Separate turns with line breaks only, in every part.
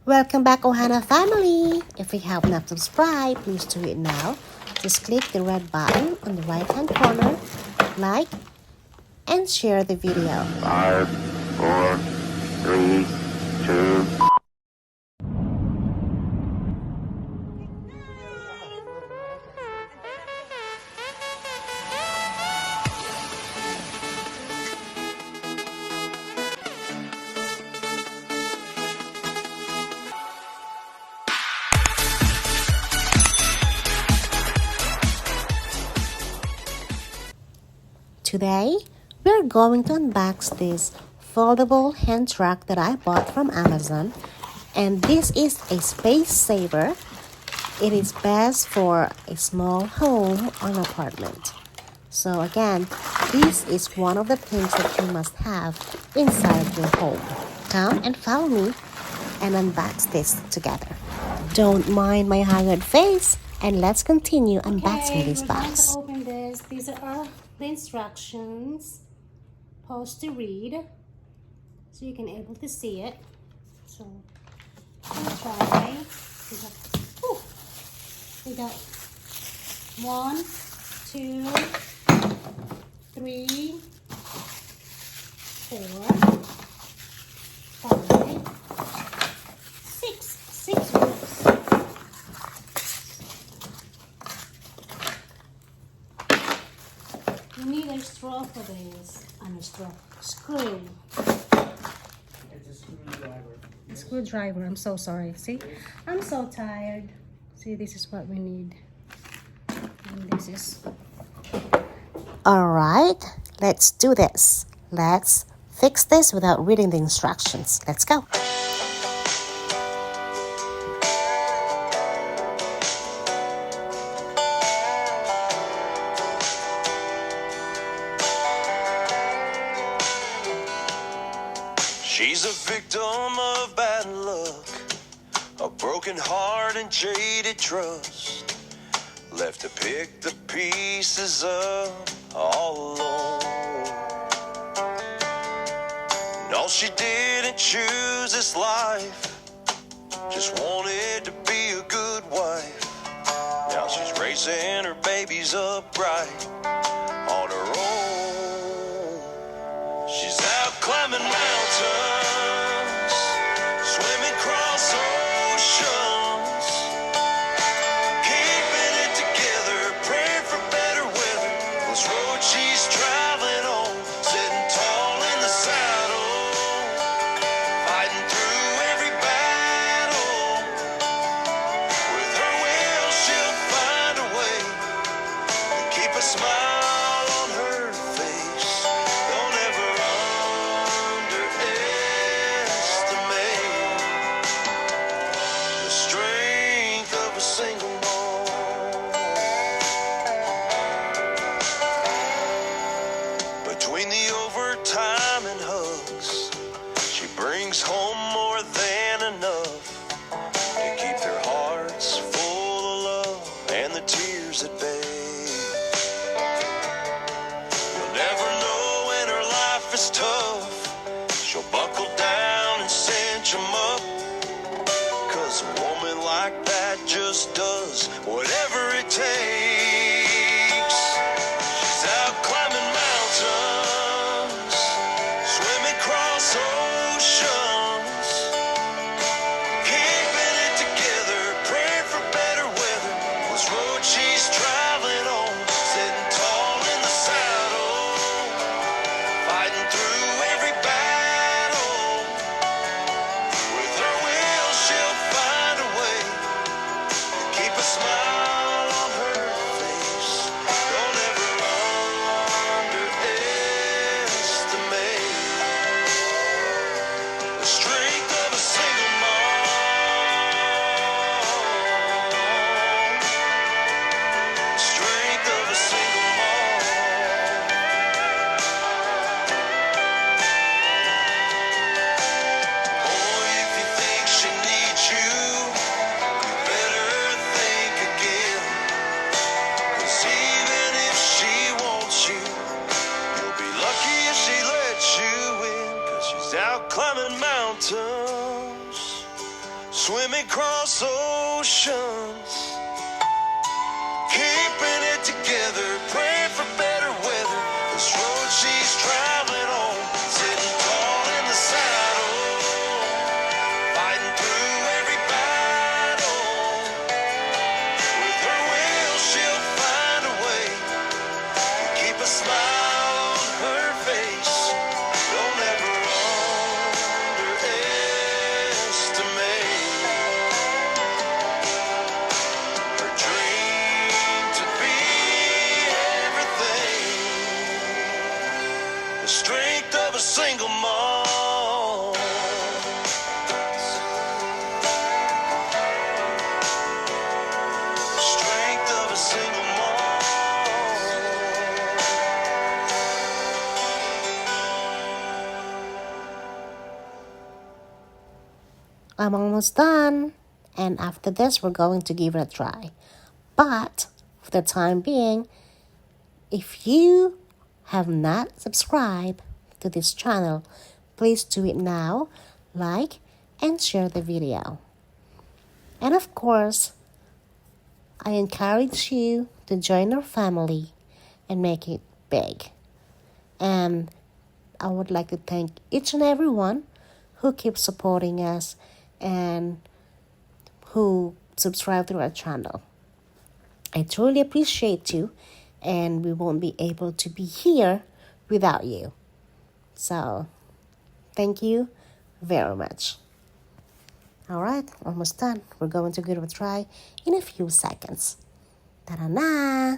Welcome back, Ohana family! If you have not subscribed, please do it now. Just click the red button on the right hand corner, like, and share the video.
5, 4, 3, 2.
Today, we're going to unbox this foldable hand truck that I bought from Amazon. And this is a space saver. It is best for a small home or an apartment. So again, this is one of the things that you must have inside your home. Come and follow me and unbox this together. Don't mind my haggard face, and let's continue unboxing this box.
We're going to open this. These are the instructions. Pause to read, so you can able to see it. So let's try. We got 1, 2, 3, 4, 5, 6 groups. You need a straw for this, and a straw. Screw.
It's a screwdriver.
A screwdriver, I'm so sorry. See? I'm so tired. See, this is what we need. And this is...
Alright, let's do this. Let's fix this without reading the instructions. Let's go.
She's a victim of bad luck, a broken heart and jaded trust, left to pick the pieces up all alone. No, she didn't choose this life, just wanted to be a good wife. Now she's raising her babies upright on her own. She's out climbing mountains, swimming across oceans, keeping it together, praying for better weather. This road she's traveling on, sitting tall in the saddle, fighting through every battle. With her will, she'll find a way to keep a smile on her face. Don't ever underestimate the strength of a single mom. Between the overtime and hugs, she brings home more than enough to keep their hearts full of love and the tears at bay. You'll never know when her life is tough, she'll buckle down and cinch 'em up. 'Cause a woman like that just does whatever it takes. She's out climbing mountains, swimming across oceans, keeping it together, praying for better weather. This road she's traveling on, sitting tall in the saddle, fighting through every battle. With her will, she'll find a way to keep a smile on her swimming across oceans, keeping it together, praying for better weather. This road she's traveling on, sitting tall in the saddle, fighting through every battle. With her will, she'll find a way to keep a smile on her face. Don't ever underestimate her dream to be everything. The strength of a single mom. The strength of a single mom.
I'm almost done. And after this, we're going to give it a try. But for the time being, if you have not subscribed to this channel, please do it now. Like and share the video. And of course, I encourage you to join our family and make it big. And I would like to thank each and every one who keeps supporting us and who subscribe to our channel. I truly appreciate you, and we won't be able to be here without you. So, thank you very much. All right, almost done. We're going to give it a try in a few seconds. Ta-da-na!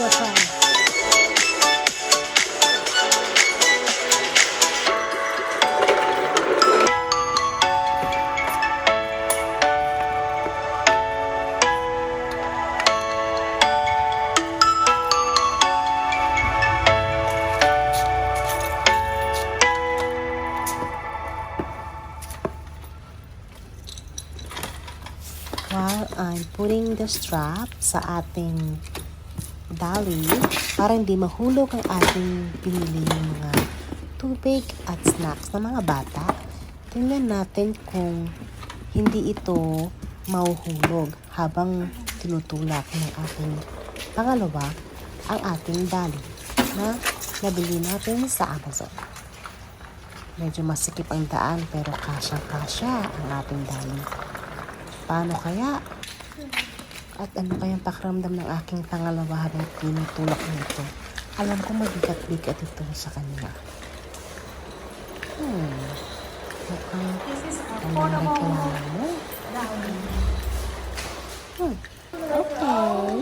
go try.
While I'm putting the strap sa ating dolly para hindi mahulog ang ating piniling mga tubig at snacks ng mga bata, tingnan natin kung hindi ito mahuhulog habang tinutulak ng ating pangalawa ang ating dolly na nabili natin sa Amazon. Medyo masikip ang daan pero kasya-kasya ang ating dolly. Paano kaya? At ano kayang pakiramdam ng aking pangalawa habang tinutulak nito? Alam ko mabigat-bigat ito sa kanya. Mukhang
This is a
ano
foldable
reklamo.
dolly.
Okay.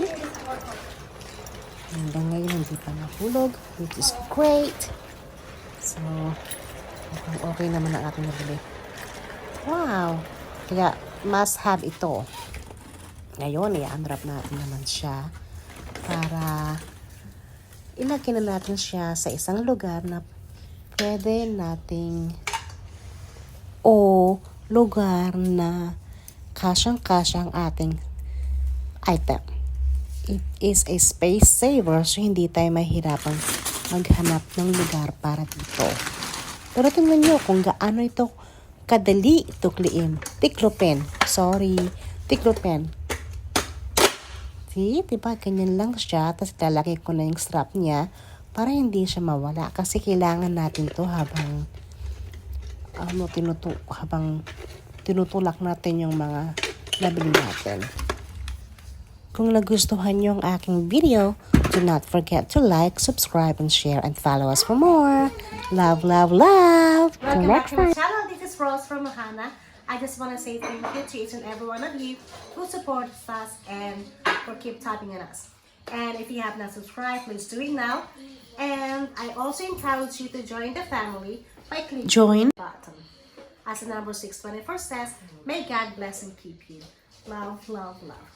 Hanggang ngayon hindi pa nahulog, which is great. So, mukhang okay naman ang ating nabili. Wow! Kaya, must have ito. Ngayon, i-unwrap natin naman siya para ilagay na natin siya sa isang lugar na pwede nating lugar na kasyang-kasya ang ating item. It is a space saver so hindi tayo mahirapang maghanap ng lugar para dito. Pero tingnan nyo kung gaano ito kadali tukliin. Tiklopin. Tiklopin. See? Diba? Ganyan lang siya. Tapos lalagay ko na yung strap niya para hindi siya mawala. Kasi kailangan natin to habang tinutulak natin yung mga nabili natin. Kung nagustuhan nyo ang aking video, do not forget to like, subscribe, and share, and follow us for more. Love, love, love! Till
Welcome back
next
to my
time.
channel. This is Rose from Ohana. I just want to say thank you to each and every one of you who supports us and for keep tapping on us. And if you have not subscribed, please do it now. And I also encourage you to join the family by clicking
Join.
the button. As the number 624 says, may God bless and keep you. Love, love, love.